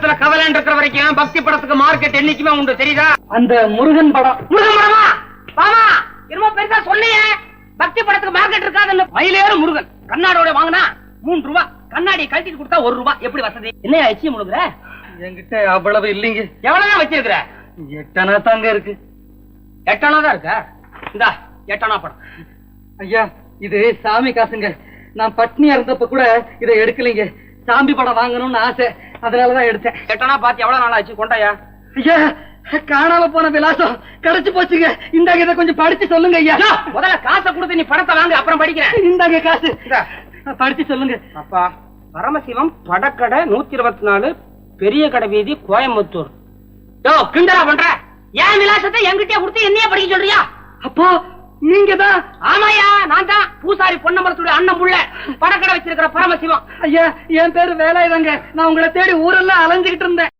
மனசுல கவலை இருக்கிற வரைக்கும் பக்தி படத்துக்கு மார்க்கெட் என்னைக்குமே உண்டு, தெரியுதா? அந்த முருகன் படம். முருகன் படமா? பாமா என்னமோ பெருசா சொன்னீங்க, பக்தி படத்துக்கு மார்க்கெட் இருக்காதுன்னு. மயிலேறு முருகன் கண்ணாடியோட வாங்கினா 3 ரூபாய், கண்ணாடி கழட்டிட்டு கொடுத்தா 1 ரூபாய். எப்படி வசதி? என்ன ஆச்சு முழுகுற? என்கிட்ட அவ்வளவு இல்லைங்க. எவ்வளவுதான் வச்சிருக்கிற? 8 அணா தாங்க இருக்கு. 8 அணா தான் இருக்கா? இந்தா 8 அணா படம். ஐயா, இது சாமி காசுங்க. நான் பட்னியா இருந்தப்ப கூட இதை எடுக்கலைங்க. சாமி படம் வாங்கணும்னு ஆசை, அதனாலதான் எடுத்தேன். 8 அணா பாத்து எவ்வளவு நாள் ஆச்சு? கொண்டாயா? ஐயா, காணாம போன விலாசம் கிடைச்சு போச்சுங்க. இந்தாங்க, இதை கொஞ்சம் படிச்சு சொல்லுங்க ஐயா. முதல்ல காசை கொடுத்து நீ படத்தை வாங்க, அப்புறம் படிக்கிறேன். இந்தாங்க காசு, படிச்சு சொல்லுங்க. அப்பா, பரமசிவம் படக்கடை 124, பெரிய கடை வீதி, கோயம்புத்தூர். யோ, கிண்டலா பண்ற? ஏன் விலாசத்தை என்கிட்டயே கொடுத்து என்னைய படிக்க சொல்றியா? அப்போ நீங்க தான்? ஆமாயா, நான் தான். பூசாரி பொன்னமரத்துடைய அண்ணன் புள்ள, படக்கடை வச்சிருக்கிற பரமசிவம். ஐயா, என் பேரு வேலாயுதங்க. நான் உங்களை தேடி ஊரெல்லாம் அலைஞ்சுகிட்டு இருந்தேன்.